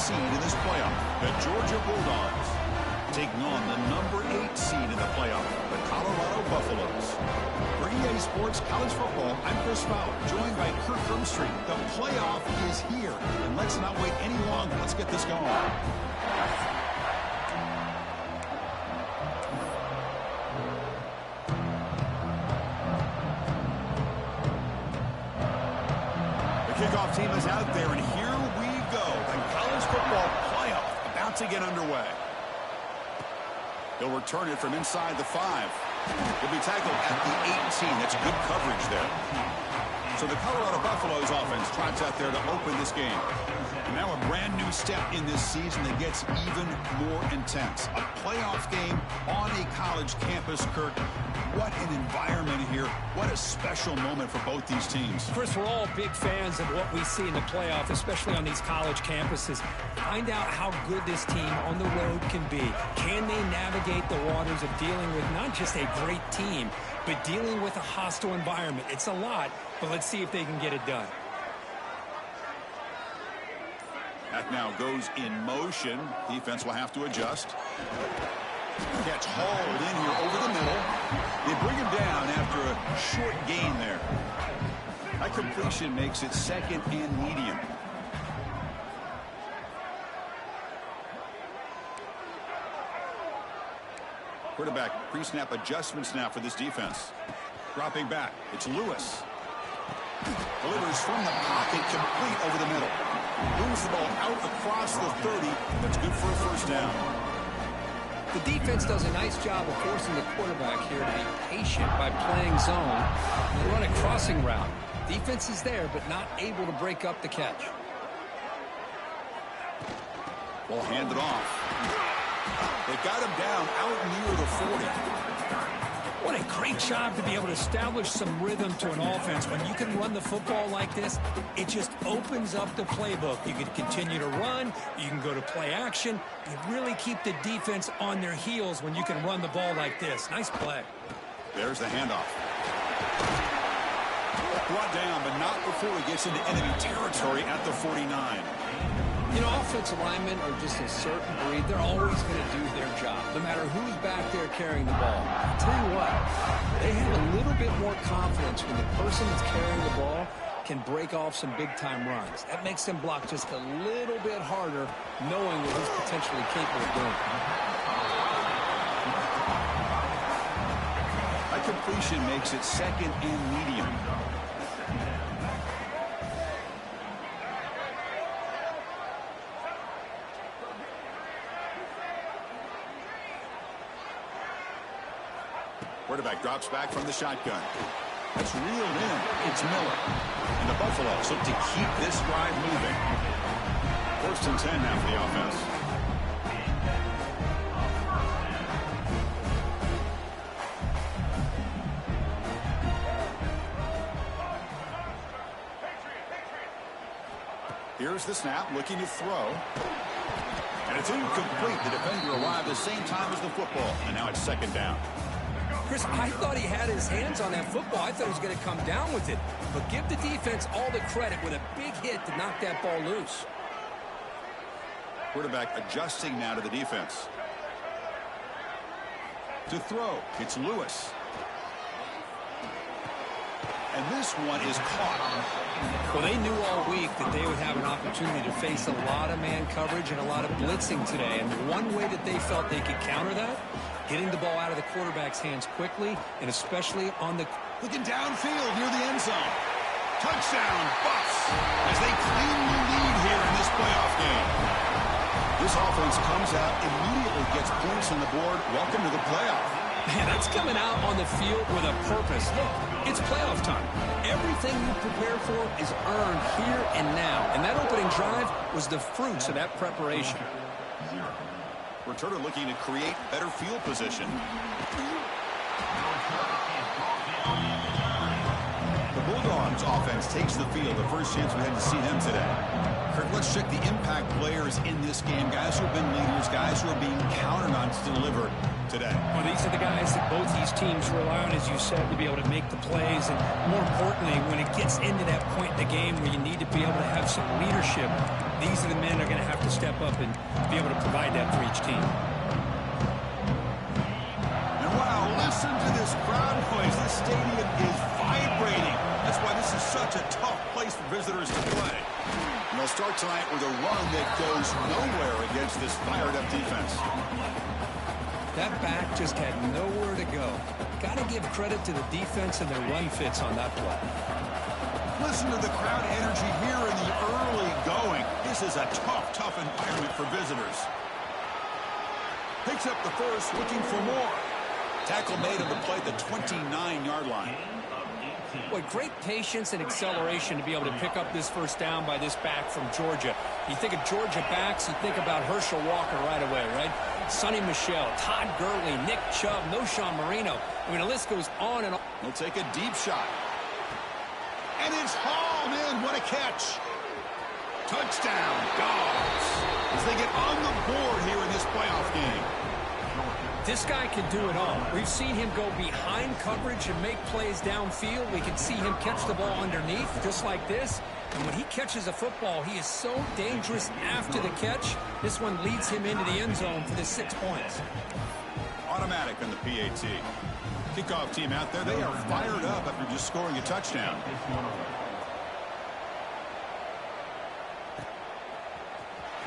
seed in this playoff, the Georgia Bulldogs, taking on the number 8 seed in the playoff, the Colorado Buffaloes. For EA Sports College Football, I'm Chris Fowler, joined by Kirk Herbstreit. The playoff is here, and let's not wait any longer. Let's get this going. Kickoff team is out there, and here we go. The college football playoff about to get underway. He'll return it from inside the 5. He'll be tackled at the 18. That's good coverage there. So the Colorado Buffaloes offense trots out there to open this game. And now a brand new step in this season that gets even more intense. A playoff game on a college campus, Kirk. What an environment here. What a special moment for both these teams. Chris, we're all big fans of what we see in the playoff, especially on these college campuses. Find out how good this team on the road can be. Can they navigate the waters of dealing with not just a great team, but dealing with a hostile environment? It's a lot, but let's see if they can get it done. That now goes in motion. Defense will have to adjust. Gets hauled in here over the middle. They bring him down after a short gain there. That completion makes it 2nd and medium. Quarterback pre-snap adjustments now for this defense. Dropping back. It's Lewis. Delivers from the pocket, complete over the middle. Moves the ball out across the 30. That's good for a first down. The defense does a nice job of forcing the quarterback here to be patient by playing zone. They run a crossing route. Defense is there, but not able to break up the catch. Ball handed off. They got him down out near the 40. What a great job to be able to establish some rhythm to an offense. When you can run the football like this, it just opens up the playbook. You can continue to run. You can go to play action. You really keep the defense on their heels when you can run the ball like this. Nice play. There's the handoff. Brought down, but not before he gets into enemy territory at the 49. You know, offensive linemen are just a certain breed. They're always going to do their job, no matter who's back there carrying the ball. I'll tell you what, they have a little bit more confidence when the person that's carrying the ball can break off some big-time runs. That makes them block just a little bit harder, knowing what he's potentially capable of doing. A completion makes it 2nd and medium. Quarterback drops back from the shotgun. That's reeled in. It's Miller. And the Buffaloes look to keep this drive moving. 1st and 10 now for the offense. Here's the snap, looking to throw. And it's incomplete. The defender arrived the same time as the football. And now it's 2nd down. Chris, I thought he had his hands on that football. I thought he was going to come down with it. But give the defense all the credit with a big hit to knock that ball loose. Quarterback adjusting now to the defense. To throw, it's Lewis. And this one is caught. Well, they knew all week that they would have an opportunity to face a lot of man coverage and a lot of blitzing today. And the one way that they felt they could counter that, getting the ball out of the quarterback's hands quickly, and especially on the... Looking downfield near the end zone. Touchdown, Buffs, as they claim the lead here in this playoff game. This offense comes out, immediately gets points on the board. Welcome to the playoff. Man, that's coming out on the field with a purpose. Look, it's playoff time. Everything you prepare for is earned here and now. And that opening drive was the fruits of that preparation. Returner looking to create better field position. The Bulldogs offense takes the field. The first chance we had to see them today. Kirk, let's check the impact players in this game. Guys who have been leaders, guys who are being counted on to deliver today. Well, these are the guys that both these teams rely on, as you said, to be able to make the plays. And more importantly, when it gets into that point in the game where you need to be able to have some leadership, these are the men that are going to have to step up and be able to provide that for each team. And wow, listen to this crowd noise. This stadium is vibrating. That's why this is such a tough place for visitors to play. And they'll start tonight with a run that goes nowhere against this fired-up defense. That back just had nowhere to go. Got to give credit to the defense and their run fits on that play. Listen to the crowd energy here in the early going. This is a tough environment for visitors. Picks up the first, looking for more. Tackle made on the play at the 29-yard line. Boy, great patience and acceleration to be able to pick up this first down by this back from Georgia. You think of Georgia backs, you think about Herschel Walker right away, right? Sonny Michel, Todd Gurley, Nick Chubb, Knowshon Moreno. I mean, the list goes on and on. He'll take a deep shot. And it's hauled in. What a catch. Touchdown, Dogs. As they get on the board here in this playoff game. This guy can do it all. We've seen him go behind coverage and make plays downfield. We can see him catch the ball underneath, just like this. And when he catches a football, he is so dangerous after the catch. This one leads him into the end zone for the 6 points. Automatic on the PAT. Kickoff team out there, they are fired up after just scoring a touchdown.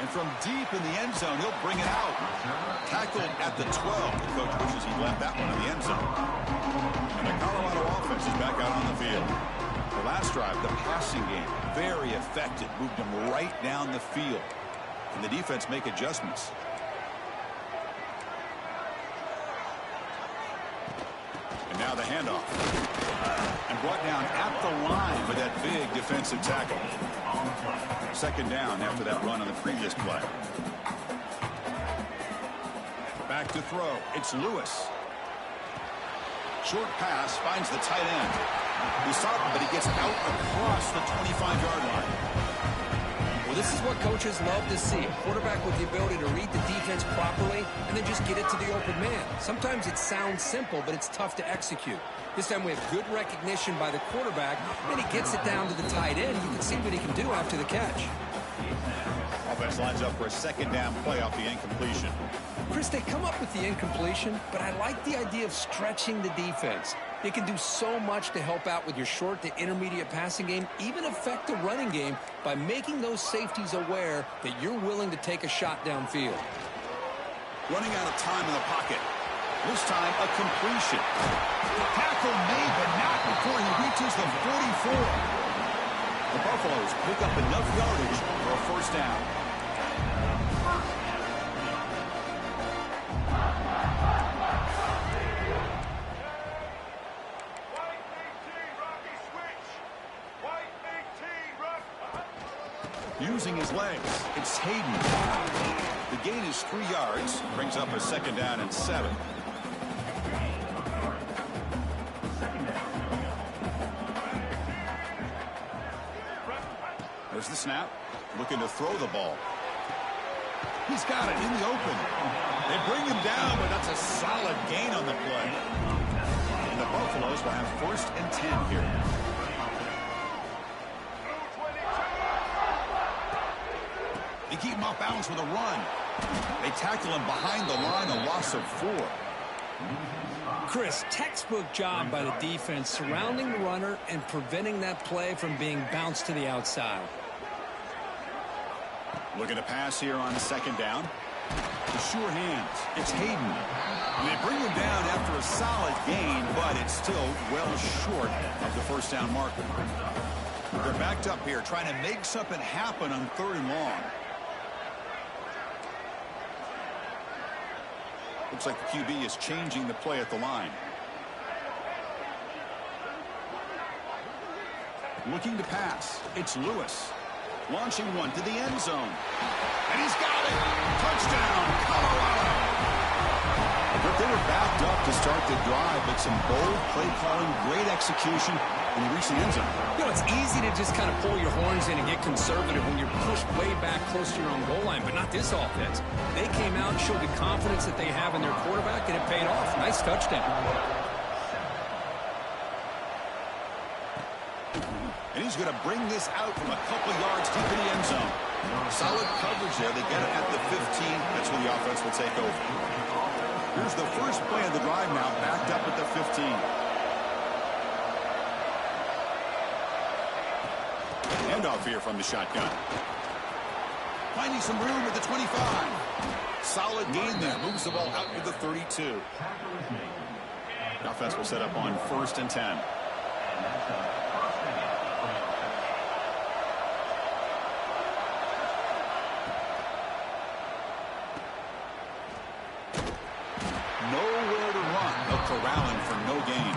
And from deep in the end zone, he'll bring it out. Tackled at the 12. The coach wishes he left that one in the end zone. And the Colorado offense is back out on the field. The last drive, the passing game, very effective. Moved them right down the field. Can the defense make adjustments? And now the handoff. And brought down at the line with that big defensive tackle. Second down after that run on the previous play. Back to throw. It's Lewis. Short pass finds the tight end. He's stopped, but he gets out across the 25-yard line. Well, this is what coaches love to see. A quarterback with the ability to read the defense properly and then just get it to the open man. Sometimes it sounds simple, but it's tough to execute. This time we have good recognition by the quarterback, and he gets it down to the tight end. You can see what he can do after the catch. Offense lines up for a second down play off the incompletion. Chris, they come up with the incompletion, but I like the idea of stretching the defense. They can do so much to help out with your short to intermediate passing game, even affect the running game by making those safeties aware that you're willing to take a shot downfield. Running out of time in the pocket. This time, a completion. Tackle made, but not before he reaches the 44. The Buffaloes pick up enough yardage for a first down. Using his legs, it's Hayden. The gain is 3 yards, brings up a second down and 7. There's the snap, looking to throw the ball. He's got it in the open. They bring him down, but that's a solid gain on the play. And the Buffaloes will have first and 10 here. They keep him off balance with a run. They tackle him behind the line, a loss of 4. Chris, textbook job by the defense surrounding the runner and preventing that play from being bounced to the outside. Looking to pass here on second down. The sure hands. It's Hayden. And they bring him down after a solid gain, but it's still well short of the first down marker. They're backed up here trying to make something happen on 3rd and long. Looks like the QB is changing the play at the line. Looking to pass. It's Lewis. Launching one to the end zone. And he's got it. Touchdown, Colorado. But they were backed up to start the drive, but some bold play calling, great execution, and they reached the end zone. You know, it's easy to just kind of pull your horns in and get conservative when you're pushed way back close to your own goal line, but not this offense. They came out and showed the confidence that they have in their quarterback, and it paid off. Nice touchdown. And he's going to bring this out from a couple yards deep in the end zone. Solid coverage there. They get it at the 15. That's where the offense will take over. Here's the first play of the drive now, backed up at the 15. Handoff here from the shotgun. Finding some room at the 25. Solid gain there. Moves the ball out to the 32. The offense will set up on 1st and 10. Nowhere to run. No corralling for no gain.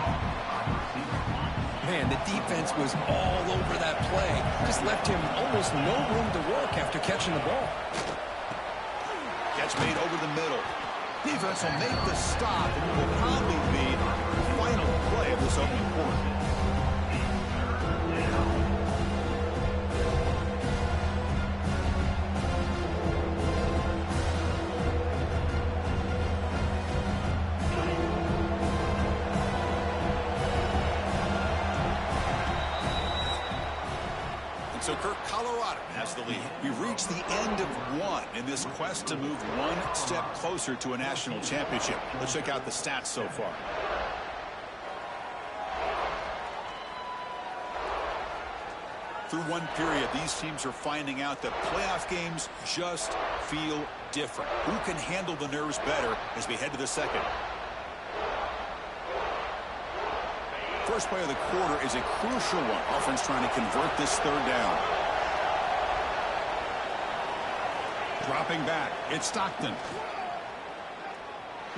Man, the defense was all over that play. Just left him almost no room to work after catching the ball. Catch made over the middle. Defense will make the stop, and it will probably be the final play of this opening quarter. So Kirk, Colorado has the lead. We've reached the end of one in this quest to move one step closer to a national championship. Let's check out the stats so far. Through one period, these teams are finding out that playoff games just feel different. Who can handle the nerves better as we head to the second? First play of the quarter is a crucial one. Offense trying to convert this 3rd down. Dropping back. It's Stockton.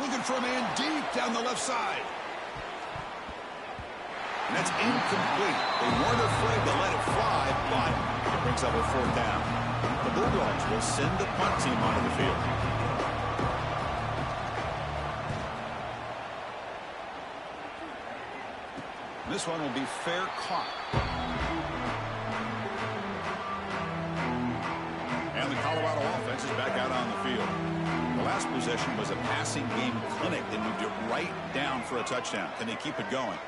Looking for a man deep down the left side. And that's incomplete. They weren't afraid to let it fly, but it brings up a 4th down. The Bulldogs will send the punt team onto the field. This one will be fair caught. And the Colorado offense is back out on the field. The last possession was a passing game clinic. They moved it right down for a touchdown. Can they keep it going?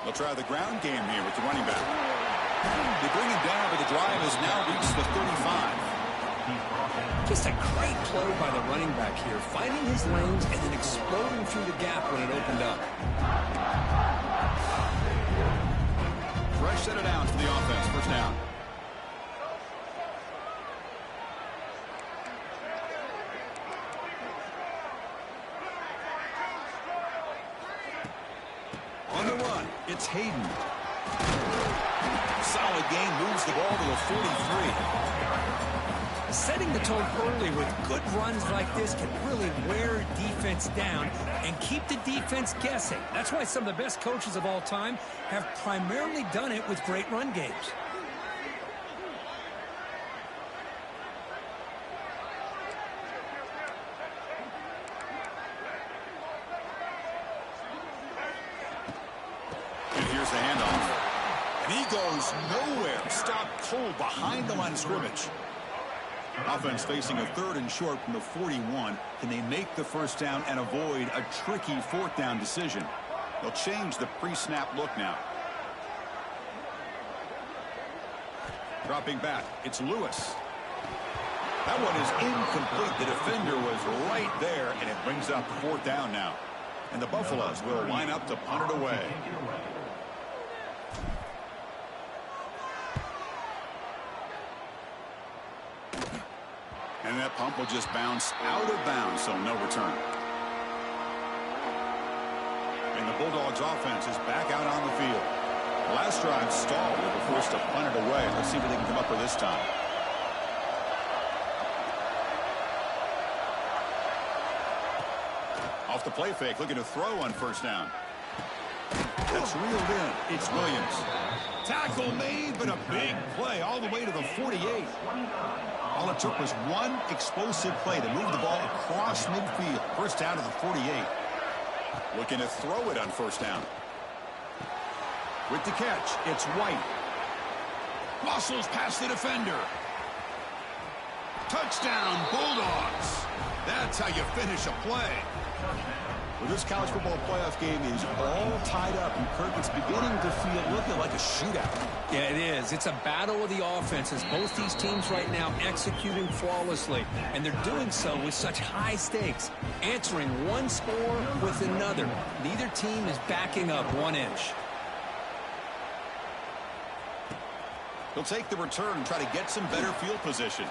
They'll try the ground game here with the running back. They bring him down, but the drive has now reached the 35. Just a great play by the running back here, finding his lanes and then exploding through the gap when it opened up. Fresh set of downs for the offense. 1st down. On the run, it's Hayden. Solid gain, moves the ball to the 43. Setting the tone early with good runs like this can really wear defense down and keep the defense guessing. That's why some of the best coaches of all time have primarily done it with great run games. And here's the handoff. And he goes nowhere. Stopped cold behind the line of scrimmage. Offense facing a 3rd and short from the 41. Can they make the 1st down and avoid a tricky 4th down decision? They'll change the pre-snap look now. Dropping back, it's Lewis. That one is incomplete. The defender was right there, and it brings up 4th down now. And the Buffaloes will line up to punt it away. And that pump will just bounce out of bounds, so no return. And the Bulldogs offense is back out on the field. The last drive stalled. They were forced to punt it away. Let's see what they can come up with this time. Off the play fake, looking to throw on 1st down. That's reeled in. It's Williams. Tackle made, but a big play all the way to the 48. All it took was one explosive play to move the ball across midfield. 1st down to the 48. Looking to throw it on 1st down. With the catch, it's White. Muscles past the defender. Touchdown, Bulldogs. That's how you finish a play. Well, this college football playoff game is all tied up, and Kirk, it's beginning to feel looking like a shootout. Yeah, it is. It's a battle of the offenses. Both these teams right now executing flawlessly, and they're doing so with such high stakes, answering one score with another. Neither team is backing up 1 inch. He'll take the return and try to get some better field position.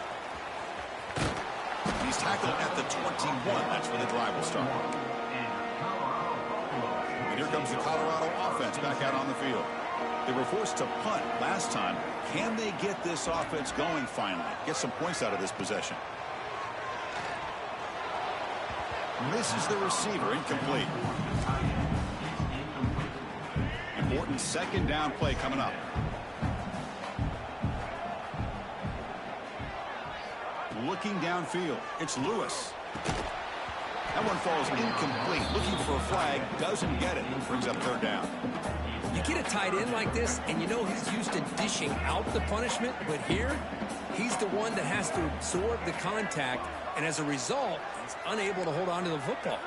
He's tackled at the 21. That's where the drive will start. And here comes the Colorado offense back out on the field. They were forced to punt last time. Can they get this offense going finally? Get some points out of this possession. Misses the receiver, incomplete. Important second down play coming up. Looking downfield, it's Lewis. That one falls incomplete. Looking for a flag, doesn't get it. Brings up third down. You get a tight end like this, and you know he's used to dishing out the punishment, but here, he's the one that has to absorb the contact, and as a result, he's unable to hold on to the football.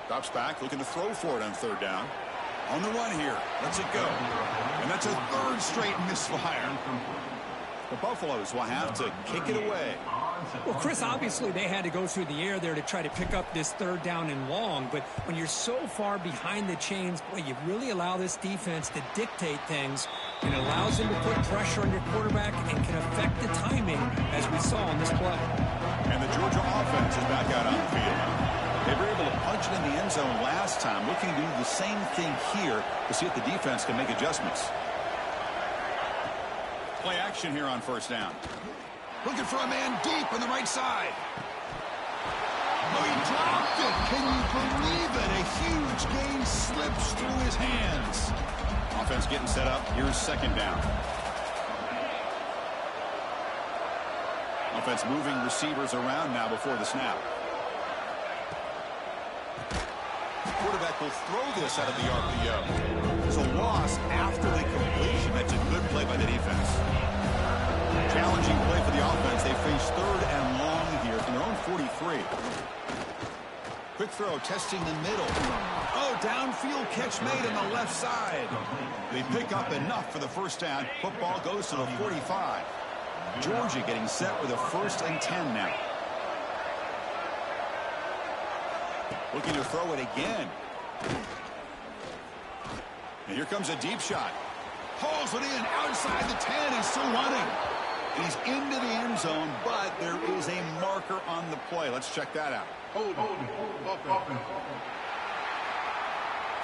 Drops back, looking to throw for it on third down. On the run here, lets it go. And that's a third straight misfire. The Buffaloes will have to kick it away. Well, Chris, obviously they had to go through the air there to try to pick up this third down and long, but when you're so far behind the chains, boy, you really allow this defense to dictate things, and it allows them to put pressure on your quarterback and can affect the timing, as we saw on this play. And the Georgia offense is back out on the field. They were able to punch it in the end zone last time, looking to do the same thing here to see if the defense can make adjustments. Play action here on first down. Looking for a man deep on the right side. Oh, he dropped it. Can you believe it? A huge gain slips through his hands. Offense getting set up. Here's second down. Offense moving receivers around now before the snap. Quarterback will throw this out of the RPO. There's a loss after the completion. That's a good play by the defense. Challenging play for the offense. They face third and long here from their own 43. Quick throw, testing the middle. Oh, downfield catch made on the left side. They pick up enough for the first down. Football goes to the 45. Georgia getting set with a 1st and 10 now. Looking to throw it again. And here comes a deep shot. Hauls it in outside the 10. He's still running. He's into the end zone, but there is a marker on the play. Let's check that out.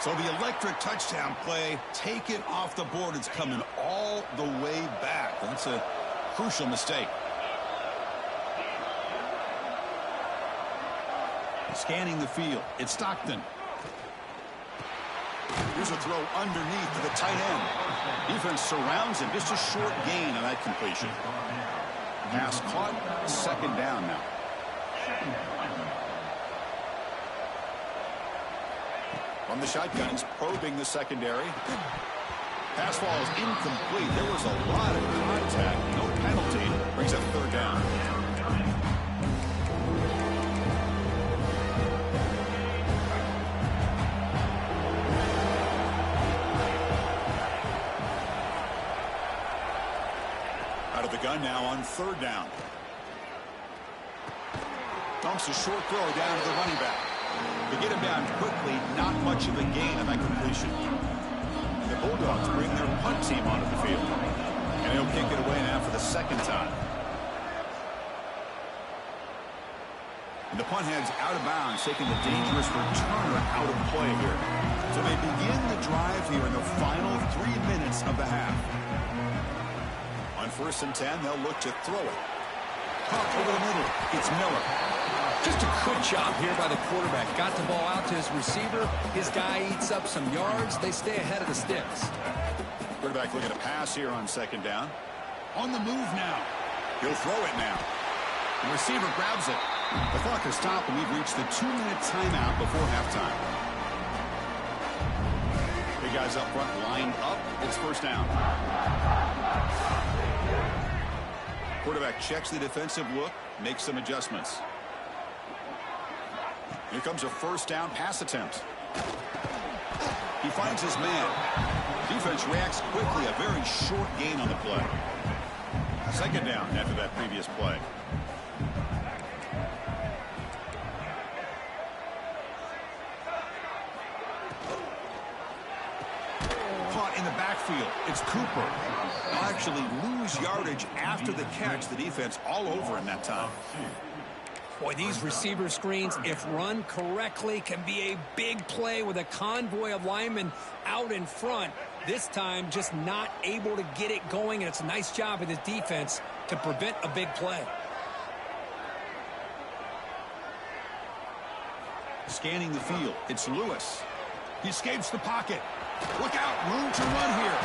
So the electric touchdown play taken off the board. It's coming all the way back. That's a crucial mistake. Scanning the field. It's Stockton. Here's a throw underneath to the tight end. Defense surrounds him. Just a short gain on that completion. Pass caught. Second down now. From the shotgun, he's probing the secondary. Pass falls incomplete. There was a lot of contact. No penalty. Brings up third down. Out of the gun now on third down. Dumps a short throw down to the running back. To get him down quickly, not much of a gain on that completion. And the Bulldogs bring their punt team onto the field. And he'll kick it away now for the second time. And the punt heads out of bounds, taking the dangerous returner out of play here. So they begin the drive here in the final 3 minutes of the half. On 1st and 10, they'll look to throw it. Pump over the middle. It's Miller. Just a good job here by the quarterback. Got the ball out to his receiver. His guy eats up some yards. They stay ahead of the sticks. Quarterback looking to pass here on second down. On the move now. He'll throw it now. The receiver grabs it. The clock has stopped, and we've reached the 2-minute timeout before halftime. Big guys up front lined up. It's first down. Quarterback checks the defensive look, makes some adjustments. Here comes a first down pass attempt. He finds his man. Defense reacts quickly. A very short gain on the play. Second down after that previous play. Caught in the backfield. It's Cooper. They'll actually lose yardage after the catch. The defense all over him that time. Boy, these receiver screens, if run correctly, can be a big play with a convoy of linemen out in front. This time, just not able to get it going, and it's a nice job of the defense to prevent a big play. Scanning the field, it's Lewis. He escapes the pocket. Look out, room to run here.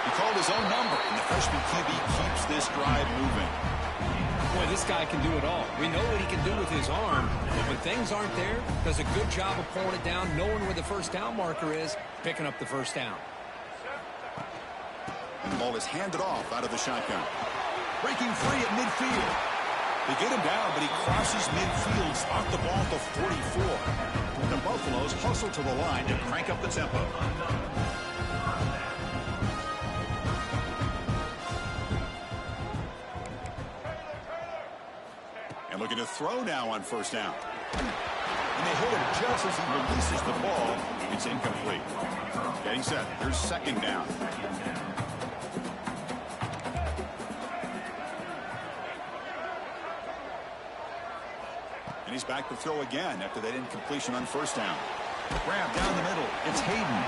He called his own number, and the freshman QB keeps this drive moving. Boy, this guy can do it all. We know what he can do with his arm, but when things aren't there, does a good job of pulling it down, knowing where the first down marker is, picking up the first down. And the ball is handed off out of the shotgun. Breaking free at midfield. They get him down, but he crosses midfield, spot the ball at the 44. The Buffaloes hustle to the line to crank up the tempo. And looking to throw now on first down. And they hit him just as he releases the ball. It's incomplete. Getting set. Here's second down. And he's back to throw again after that incompletion on first down. Grab down the middle. It's Hayden.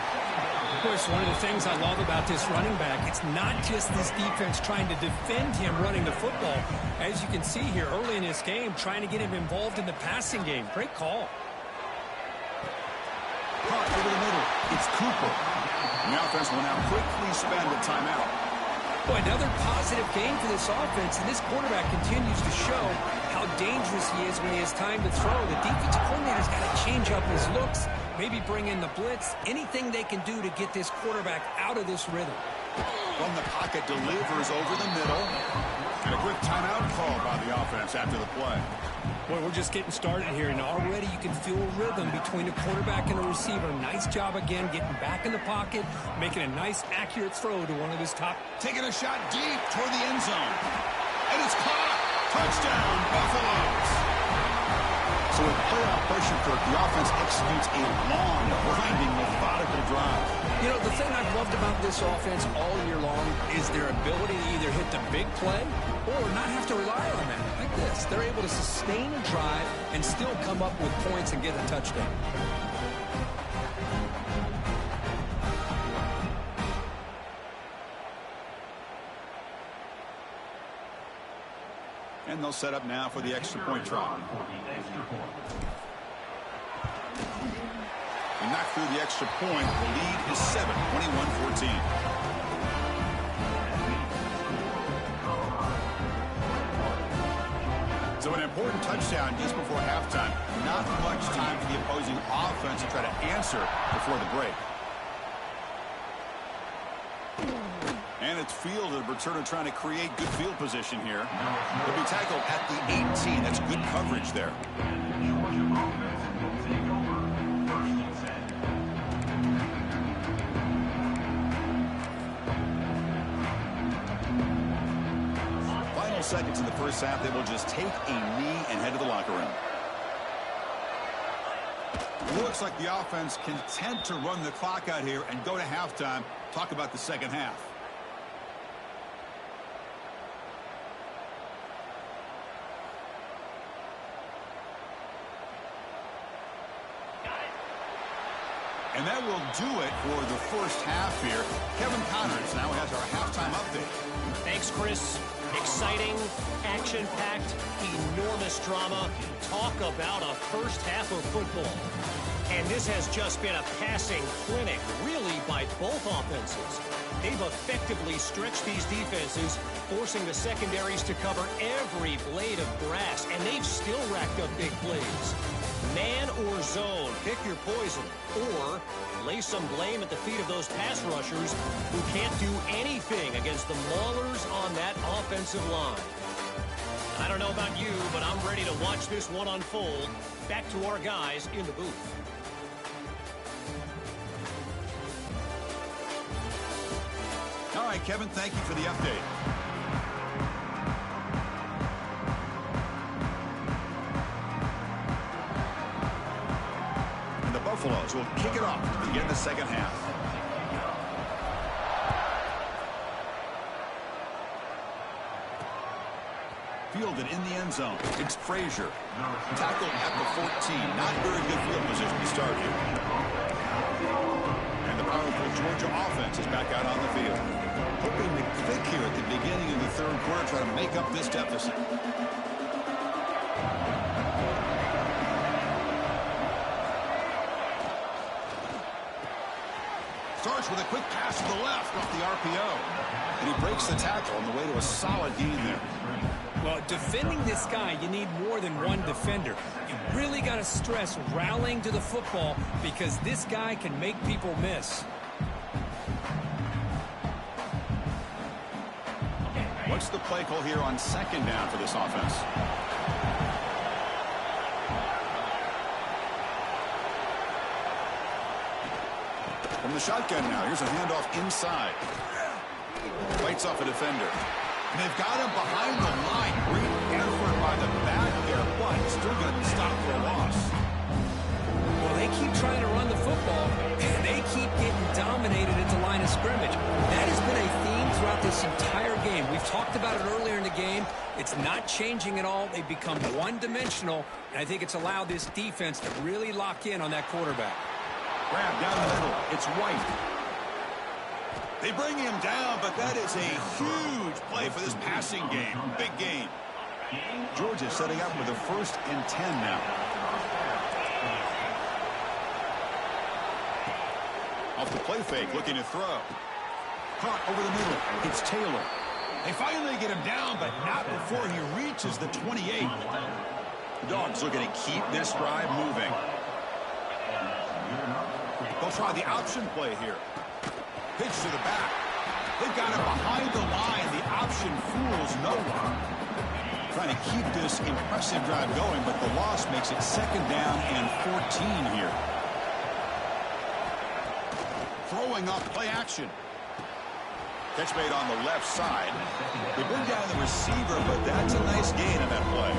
Of course, one of the things I love about this running back, it's not just this defense trying to defend him running the football. As you can see here early in this game, trying to get him involved in the passing game. Great call. Caught over the middle. It's Cooper. And the offense will now quickly spend a timeout. Boy, another positive game for this offense, and this quarterback continues to show how dangerous he is when he has time to throw. The defensive coordinator's got to change up his looks, maybe bring in the blitz, anything they can do to get this quarterback out of this rhythm. From the pocket, delivers over the middle. And a quick timeout call by the offense after the play. Boy, we're just getting started here, and already you can feel a rhythm between a quarterback and a receiver. Nice job again, getting back in the pocket, making a nice, accurate throw to one of his top. Taking a shot deep toward the end zone. And it's caught. Touchdown, Buffaloes. So with playoff pressure, Kirk, the offense executes a long, grinding, methodical drive. You know, the thing I've loved about this offense all year long is their ability to either hit the big play or not have to rely on that. Like this, they're able to sustain a drive and still come up with points and get a touchdown. And they'll set up now for the extra point try. They knock through the extra point. The lead is 7, 21-14. So an important touchdown just before halftime. Not much time for the opposing offense to try to answer before the break. And it's fielded. Returner trying to create good field position here. He'll be tackled at the 18. That's good coverage there. Final seconds in the first half. They will just take a knee and head to the locker room. Looks like the offense content to run the clock out here and go to halftime. Talk about the second half. And that will do it for the first half here. Kevin Connors now has our halftime update. Thanks, Chris. Exciting, action-packed, enormous drama. Talk about a first half of football. And this has just been a passing clinic, really, by both offenses. They've effectively stretched these defenses, forcing the secondaries to cover every blade of grass, and they've still racked up big plays. Man or zone, pick your poison, or lay some blame at the feet of those pass rushers who can't do anything against the maulers on that offensive line. I don't know about you, but I'm ready to watch this one unfold. Back to our guys in the booth. All right, Kevin, thank you for the update. And the Buffaloes will kick it off to begin the second half. Fielded in the end zone. It's Frazier. Tackled at the 14. Not very good field position to start here. And the powerful Georgia offense is back out on the field. Hoping to click here at the beginning of the third quarter, try to make up this deficit. Starts with a quick pass to the left off the RPO. And he breaks the tackle on the way to a solid gain there. Well, defending this guy, you need more than one defender. You really got to stress rallying to the football because this guy can make people miss. What's the play call here on second down for this offense? From the shotgun now, here's a handoff inside. Fights off a defender. And they've got him behind the line. Great effort by the back there, but still going to stop for a loss. Well, they keep trying to run the football, and they keep getting dominated at the line of scrimmage. That has been a theme throughout this entire game. We've talked about it earlier in the game. It's not changing at all. They've become one-dimensional, and I think it's allowed this defense to really lock in on that quarterback. Grab down the middle. It's White. They bring him down, but that is a huge play for this passing game. Big game. Georgia setting up with a 1st and 10 now. Off the play fake, looking to throw. Caught over the middle. It's Taylor. They finally get him down, but not before he reaches the 28. The Dogs looking to keep this drive moving. They'll try the option play here. Pitch to the back. They've got him behind the line. The option fools no one. Trying to keep this impressive drive going, but the loss makes it 2nd down and 14 here. Throwing off play action. Catch made on the left side. They bring down the receiver, but that's a nice gain on that play.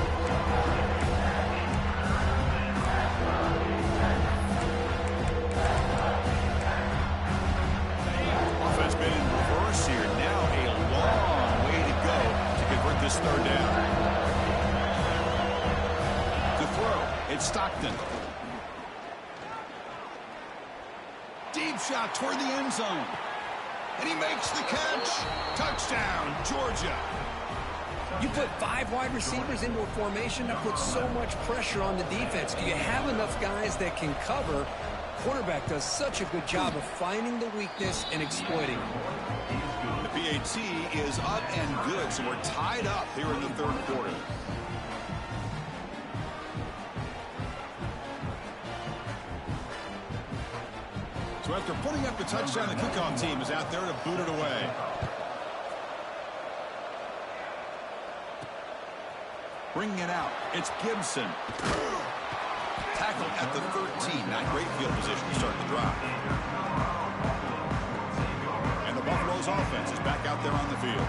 Offense been in reverse here. Now a long way to go to convert this 3rd down. To throw, it's Stockton. Deep shot toward the end zone. And he makes the catch. Touchdown, Georgia. You put 5 wide receivers into a formation that puts so much pressure on the defense. Do you have enough guys that can cover? Quarterback does such a good job of finding the weakness and exploiting it. The PAT is up and good, so we're tied up here in the 3rd quarter. So after putting up the touchdown, the kickoff team is out there to boot it away. Bringing it out, it's Gibson. Tackled at the 13. Not great field position to start the drive. And the Buffaloes offense is back out there on the field.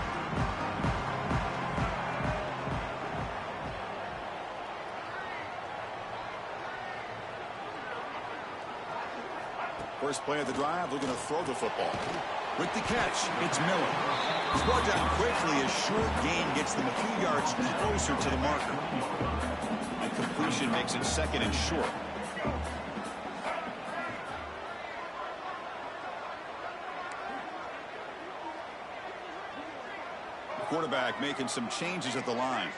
First play of the drive, looking to throw the football. With the catch, it's Miller. He's brought down quickly as short gain gets them a few yards closer to the marker. And completion makes it 2nd and short. The quarterback making some changes at the line.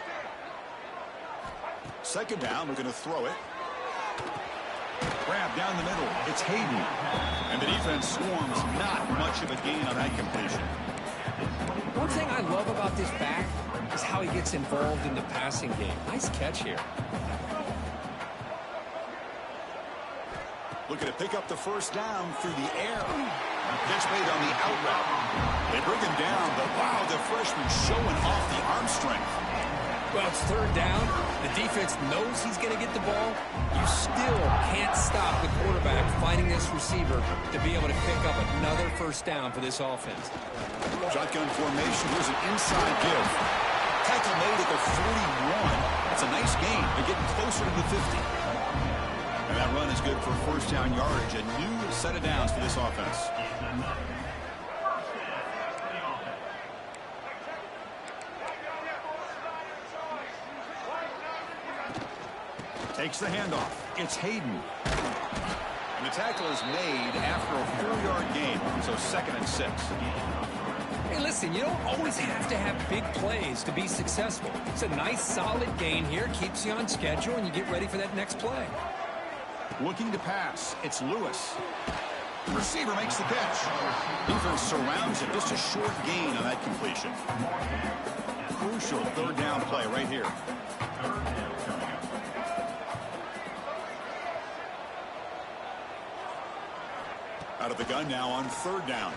2nd down, looking to throw it. Grab down the middle. It's Hayden. And the defense swarms. Not much of a gain on that completion. One thing I love about this back is how he gets involved in the passing game. Nice catch here. Looking to pick up the 1st down through the air. Catch made on the out route. They bring him down, but wow, the freshman showing off the arm strength. Well, it's third down. The defense knows he's going to get the ball. You still can't stop the quarterback finding this receiver to be able to pick up another first down for this offense. Shotgun formation. Here's an inside give. Tackle made at the 41. That's a nice gain. They're getting closer to the 50. And that run is good for first down yardage. A new set of downs for this offense. Takes the handoff. It's Hayden. And the tackle is made after a 4-yard gain. So 2nd and 6. Hey, listen, you don't always have to have big plays to be successful. It's a nice, solid gain here. Keeps you on schedule, and you get ready for that next play. Looking to pass. It's Lewis. The receiver makes the catch. Defense surrounds him. Just a short gain on that completion. Crucial third down play right here. Out of the gun now on 3rd down.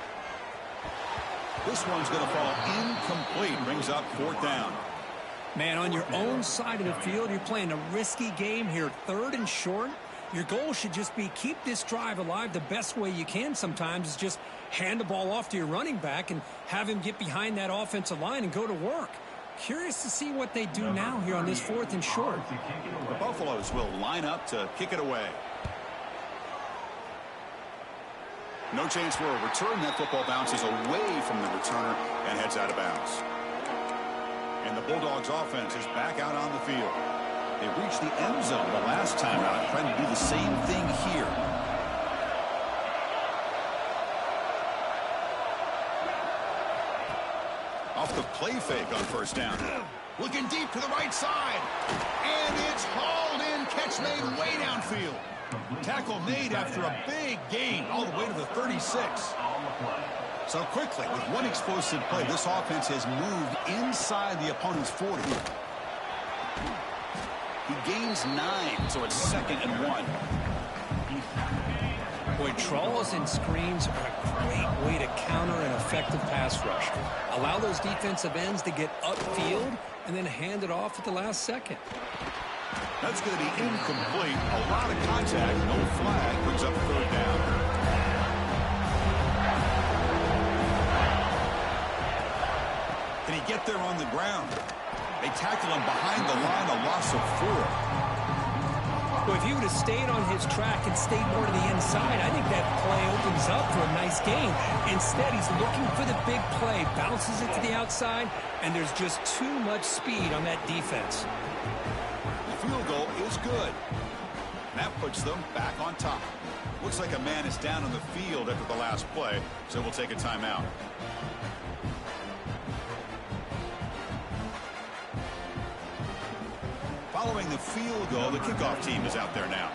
This one's going to fall incomplete. Brings up 4th down. Man, on your own side of the field, you're playing a risky game here. 3rd and short. Your goal should just be keep this drive alive the best way you can sometimes is just hand the ball off to your running back and have him get behind that offensive line and go to work. Curious to see what they do now here on this 4th and short. The Buffaloes will line up to kick it away. No chance for a return. That football bounces away from the returner and heads out of bounds. And the Bulldogs offense is back out on the field. They reached the end zone the last time out, trying to do the same thing here. Off the play fake on first down. Looking deep to the right side. And it's hauled in. Catch made way downfield. Tackle made after a big gain all the way to the 36. So quickly, with one explosive play, this offense has moved inside the opponent's 40. He gains 9, so it's 2nd and 1. Boy, draws and screens are a great way to counter an effective pass rush. Allow those defensive ends to get upfield and then hand it off at the last second. That's going to be incomplete. A lot of contact, no flag, brings up 3rd down. Can he get there on the ground? They tackle him behind the line, a loss of 4. Well, if he would have stayed on his track and stayed more to the inside, I think that play opens up for a nice gain. Instead, he's looking for the big play, bounces it to the outside, and there's just too much speed on that defense. The field goal is good. That puts them back on top. Looks like a man is down on the field after the last play, so we'll take a timeout. Following the field goal, the kickoff team is out there now.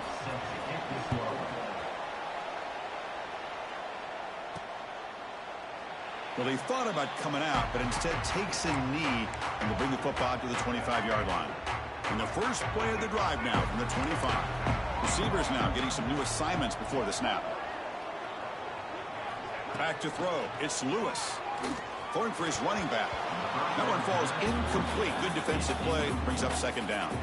Well, he thought about coming out, but instead takes a knee and will bring the football to the 25-yard line. And the first play of the drive now from the 25. Receivers now getting some new assignments before the snap. Back to throw. It's Lewis. Throwing for his running back. That one falls incomplete. Good defensive play. Brings up 2nd down.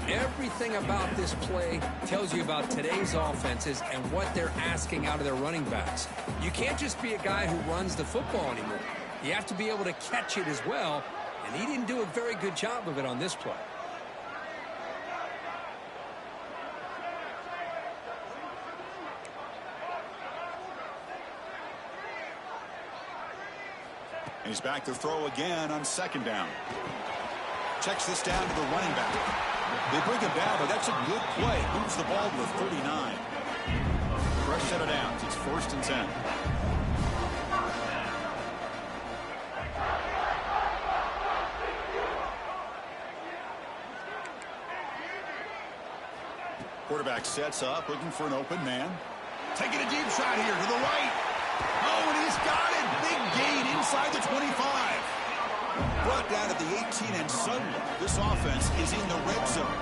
Everything about this play tells you about today's offenses and what they're asking out of their running backs. You can't just be a guy who runs the football anymore. You have to be able to catch it as well, and he didn't do a very good job of it on this play. And he's back to throw again on 2nd down. Checks this down to the running back. They bring him down, but that's a good play. Moves the ball to the 39. Fresh set of downs. It's 1st and 10. Quarterback sets up, looking for an open man. Taking a deep shot here to the right. Oh, and he's got it. Big gain inside the 25. Brought down at the 18, and suddenly this offense is in the red zone.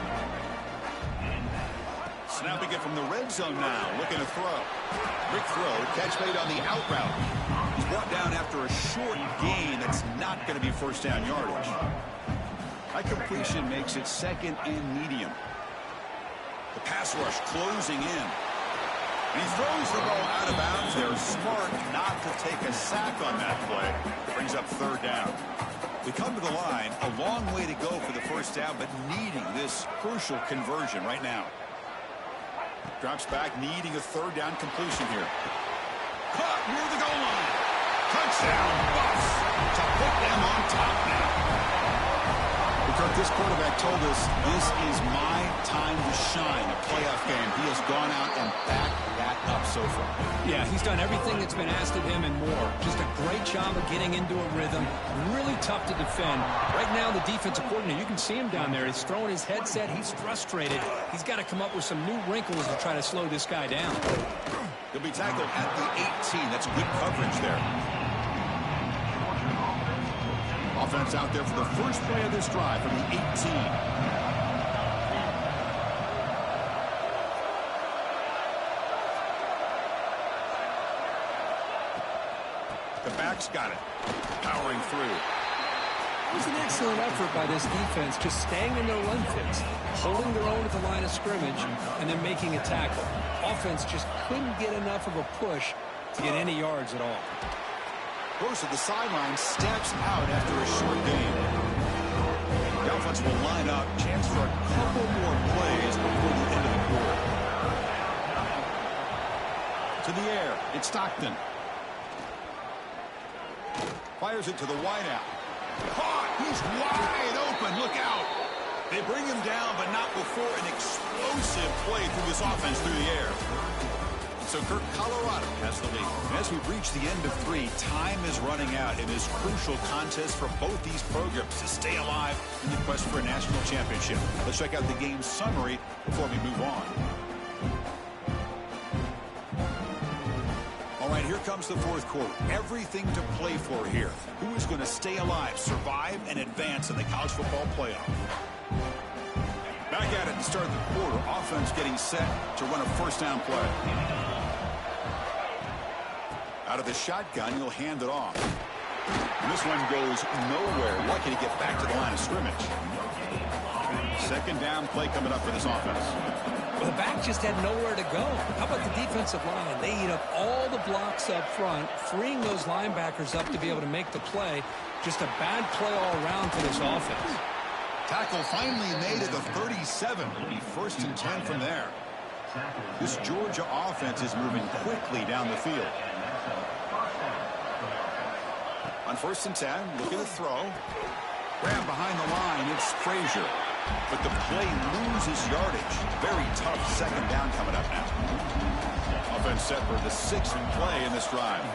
Snapping it from the red zone now, looking to throw. Quick throw, catch made on the out route. He's brought down after a short gain that's not going to be first down yardage. That completion makes it second and medium. The pass rush closing in. And he throws the ball out of bounds there. Smart not to take a sack on that play. Brings up third down. We come to the line, a long way to go for the first down, but needing this crucial conversion right now. Drops back, needing a third down completion here. Caught near the goal line. Touchdown, Buffs, to put them on top now. Kirk, this quarterback told us this is my time to shine, a playoff game. He has gone out and backed that up so far. Yeah, he's done everything that's been asked of him and more. Just a great job of getting into a rhythm. Really tough to defend. Right now, the defensive coordinator, you can see him down there. He's throwing his headset. He's frustrated. He's got to come up with some new wrinkles to try to slow this guy down. He'll be tackled at the 18. That's good coverage there. Offense out there for the first play of this drive from the 18. The back's got it. Powering through. It was an excellent effort by this defense, just staying in their run fix, holding their own at the line of scrimmage, and then making a tackle. Offense just couldn't get enough of a push to get any yards at all. Goes to the sideline, steps out after a short game. The offense will line up. Chance for a couple more plays before the end of the quarter. To the air. It's Stockton. Fires it to the wideout. Caught. He's wide open. Look out. They bring him down, but not before an explosive play through this offense through the air. So Kirk, Colorado has the lead. And as we've reached the end of 3, time is running out in this crucial contest for both these programs to stay alive in the quest for a national championship. Let's check out the game summary before we move on. All right, here comes the fourth quarter. Everything to play for here. Who is going to stay alive, survive, and advance in the college football playoff? Back at it to start the quarter. Offense getting set to run a first down play. Out of the shotgun, he'll hand it off. And this one goes nowhere. Lucky to get back to the line of scrimmage. Second down play coming up for this offense. Well, the back just had nowhere to go. How about the defensive line? They eat up all the blocks up front, freeing those linebackers up to be able to make the play. Just a bad play all around for this offense. Tackle finally made at the 37. It'll be first and 10 from there. This Georgia offense is moving quickly down the field. On first and 10, look at the throw. Grab behind the line, it's Frazier. But the play loses yardage. Very tough second down coming up now. Offense set for the 6th play in this drive.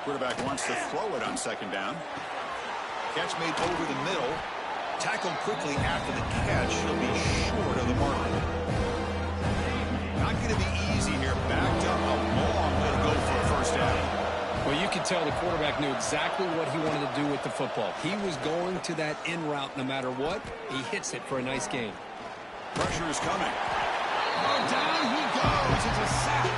Quarterback wants to throw it on second down. Catch made over the middle. Tackled quickly after the catch. He'll be short of the mark. Not going to be easy here. Backed up a long way to go for a first down. Well, you could tell the quarterback knew exactly what he wanted to do with the football. He was going to that in route no matter what. He hits it for a nice gain. Pressure is coming. Oh, down he goes. It's a sack.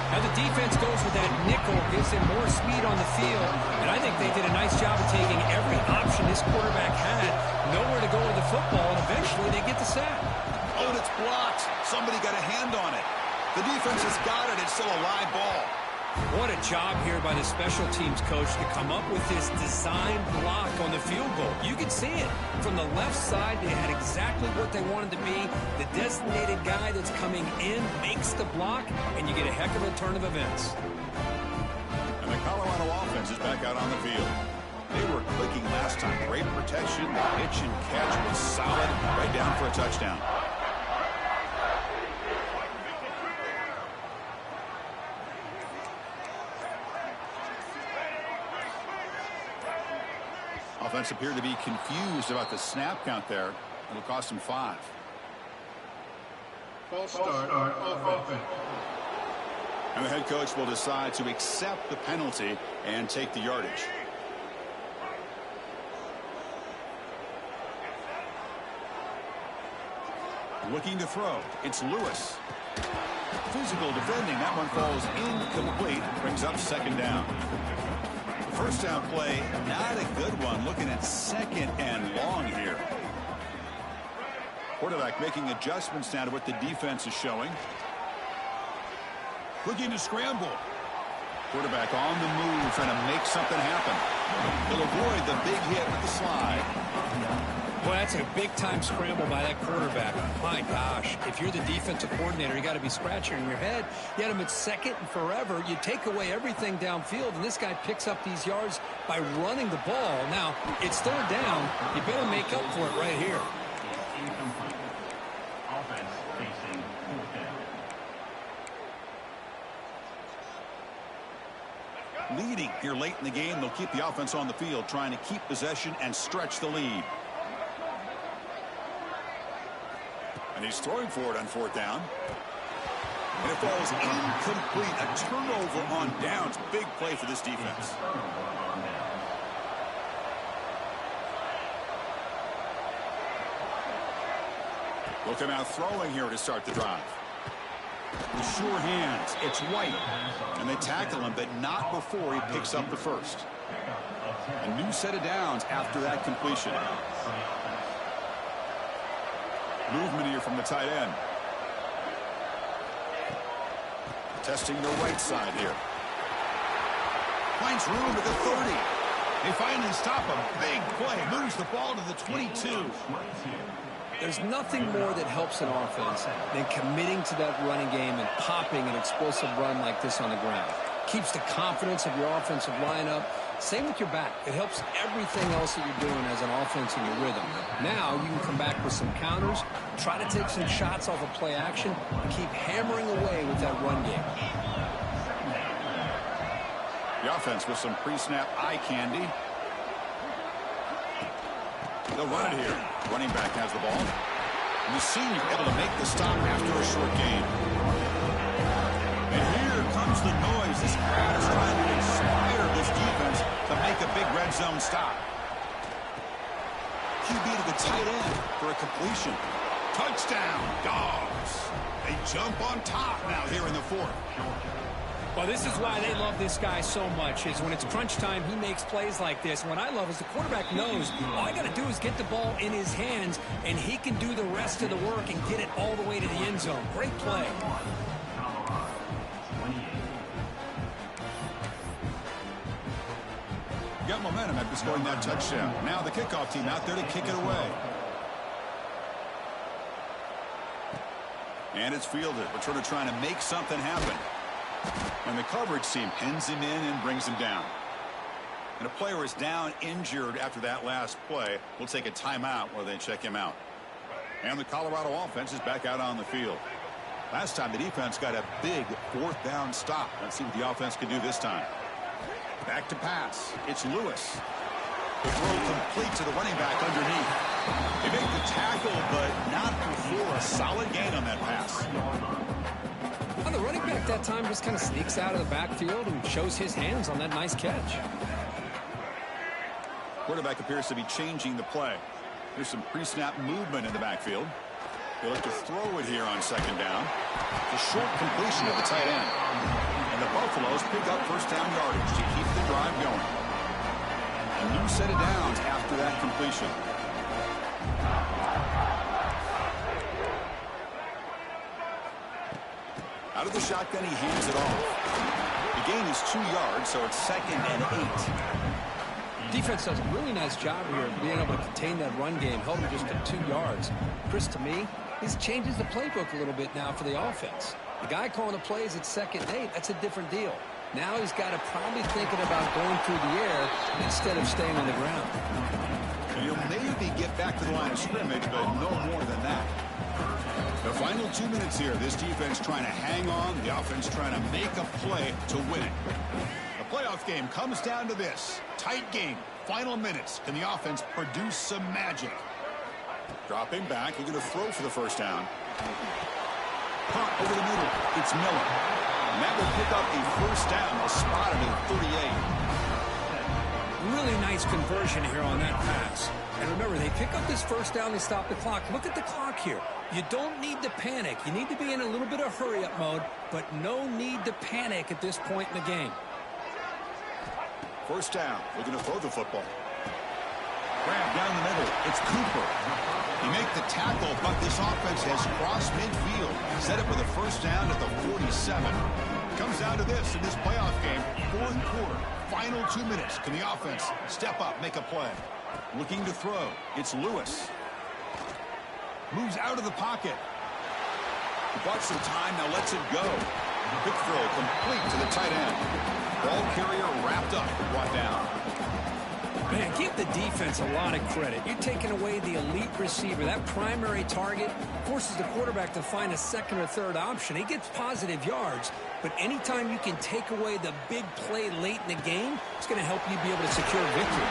Now the defense goes with that nickel, gives him more speed on the field, and I think they did a nice job of taking every option this quarterback had, nowhere to go with the football, and eventually they get the sack. Oh, and it's blocked. Somebody got a hand on it. The defense has got it. It's still a live ball. What a job here by the special teams coach to come up with this design block on the field goal. You can see it. From the left side, they had exactly what they wanted to be. The designated guy that's coming in makes the block, and you get a heck of a turn of events. And the Colorado offense is back out on the field. They were clicking last time. Great protection. The pitch and catch was solid. Right down for a touchdown. Offense appeared to be confused about the snap count there. It'll cost him 5. False start on offense. And the head coach will decide to accept the penalty and take the yardage. Looking to throw. It's Lewis. Physical defending. That one falls incomplete. Brings up second down. First down play, not a good one. Looking at second and long here. Quarterback making adjustments now to what the defense is showing. Looking to scramble. Quarterback on the move, trying to make something happen. He'll avoid the big hit with the slide. Boy, that's a big-time scramble by that quarterback. My gosh, if you're the defensive coordinator, you got to be scratching your head. You had him at second and forever. You take away everything downfield, and this guy picks up these yards by running the ball. Now, it's third down. You better make up for it right here. Offense facing fourth down. Leading here late in the game, they'll keep the offense on the field, trying to keep possession and stretch the lead. And he's throwing for it on fourth down. And it falls incomplete. A turnover on downs. Big play for this defense. They'll come out throwing here to start the drive. With sure hands, it's White. And they tackle him, but not before he picks up the first. A new set of downs after that completion. Movement here from the tight end. Testing the right side here. Finds room at the 30. They finally stop a big play. Moves the ball to the 22. There's nothing more that helps an offense than committing to that running game and popping an explosive run like this on the ground. Keeps the confidence of your offensive lineup. Same with your back. It helps everything else that you're doing as an offense in your rhythm. Now you can come back with some counters, try to take some shots off of play action, and keep hammering away with that run game. The offense with some pre-snap eye candy. They'll run it here. Running back has the ball. And the senior able to make the stop after a short gain. And here comes the noise. This crowd is trying to inspire this defense to make a big red zone stop. QB to the tight end for a completion. Touchdown, Dogs. They jump on top now here in the fourth. Well, this is why they love this guy so much, is when it's crunch time, he makes plays like this. What I love is the quarterback knows all I got to do is get the ball in his hands, and he can do the rest of the work and get it all the way to the end zone. Great play. Got momentum after scoring that touchdown. Now the kickoff team out there to kick it away. And it's fielded. Returner trying to make something happen. And the coverage team pins him in and brings him down. And a player is down injured after that last play. We'll take a timeout while they check him out. And the Colorado offense is back out on the field. Last time the defense got a big fourth down stop. Let's see what the offense can do this time. Back to pass. It's Lewis. The throw complete to the running back underneath. They make the tackle, but not before a solid gain on that pass. Well, the running back that time just kind of sneaks out of the backfield and shows his hands on that nice catch. Quarterback appears to be changing the play. There's some pre-snap movement in the backfield. They look to throw it here on second down. The short completion of the tight end. And the Buffaloes pick up first down yardage to keep the drive going. A new set of downs after that completion. Out of the shotgun, he hands it off. The gain is 2 yards, so it's 2nd and 8. Defense does a really nice job here of being able to contain that run game, held him just at 2 yards. Chris, to me, this changes the playbook a little bit now for the offense. The guy calling the plays at 2nd and 8, that's a different deal. Now he's got to probably thinking about going through the air instead of staying on the ground. And he'll maybe get back to the line of scrimmage, but no more than that. The final 2 minutes here, this defense trying to hang on, the offense trying to make a play to win it. The playoff game comes down to this. Tight game, final minutes. Can the offense produce some magic? Dropping back, he's going to throw for the first down. Pop over the middle, it's Miller. And that will pick up a first down, a spot at 38. Really nice conversion here on that pass. And remember, they pick up this first down, they stop the clock. Look at the clock here. You don't need to panic. You need to be in a little bit of hurry-up mode, but no need to panic at this point in the game. First down, looking to throw the football. Grab down the middle, it's Cooper. He make the tackle, but this offense has crossed midfield. Set up with a first down at the 47. Comes down to this in this playoff game, fourth quarter, final 2 minutes. Can the offense step up, make a play? Looking to throw, it's Lewis. Moves out of the pocket. Bought some time, now lets it go. Quick throw, complete to the tight end. Ball carrier wrapped up, brought down. Man, give the defense a lot of credit. You're taking away the elite receiver. That primary target forces the quarterback to find a second or third option. He gets positive yards, but anytime you can take away the big play late in the game, it's going to help you be able to secure victory.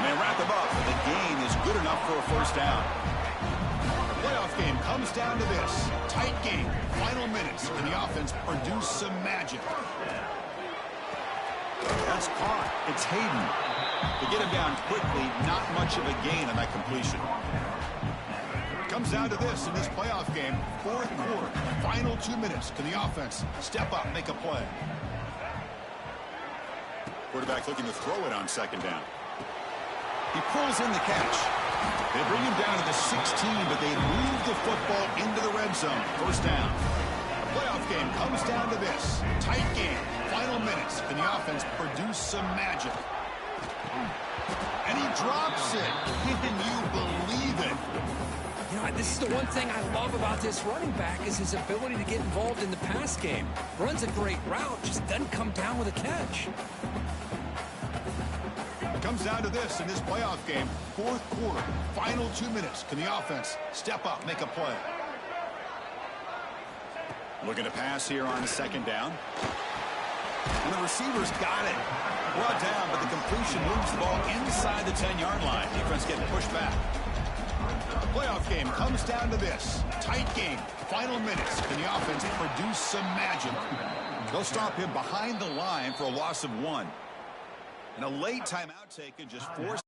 And they wrap him up, and the gain is good enough for a first down. The playoff game comes down to this. Tight game, final minutes, and the offense produce some magic. That's caught. It's Hayden. To get him down quickly, not much of a gain on that completion. Comes down to this in this playoff game, fourth quarter, final 2 minutes. Can the offense step up, make a play? Quarterback looking to throw it on second down. He pulls in the catch. They bring him down to the 16, but they move the football into the red zone. First down. The playoff game comes down to this. Tight game, final minutes. Can the offense produce some magic? And he drops it. Can you believe it? You know, this is the one thing I love about this running back is his ability to get involved in the pass game. Runs a great route, just doesn't come down with a catch. It comes down to this in this playoff game, fourth quarter, final 2 minutes. Can the offense step up, make a play? Looking to pass here on second down. And the receiver's got it. Brought down, but the completion moves the ball inside the 10-yard line. Defense getting pushed back. Playoff game comes down to this. Tight game, final minutes. Can the offense produce some magic? They'll stop him behind the line for a loss of 1. And a late timeout taken just forced.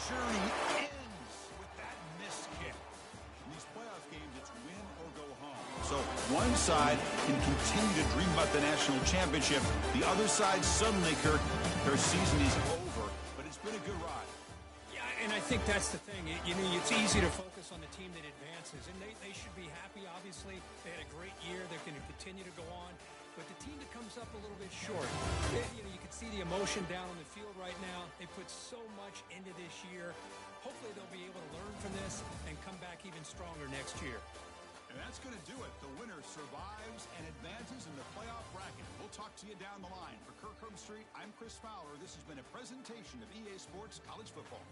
Journey ends with that missed kick. In these playoff games, it's win or go home. So one side can continue to dream about the national championship. The other side suddenly, Kirk, their season is over. But it's been a good ride. Yeah, and I think that's the thing. You know, it's easy to focus on the team that advances, and they should be happy, obviously. They had a great year. They're going to continue to go on. But the team that comes up a little bit short, you can see the emotion down on the field right now. They put so much into this year. Hopefully they'll be able to learn from this and come back even stronger next year. And that's going to do it. The winner survives and advances in the playoff bracket. We'll talk to you down the line. For Kirk Herbstreit, I'm Chris Fowler. This has been a presentation of EA Sports College Football.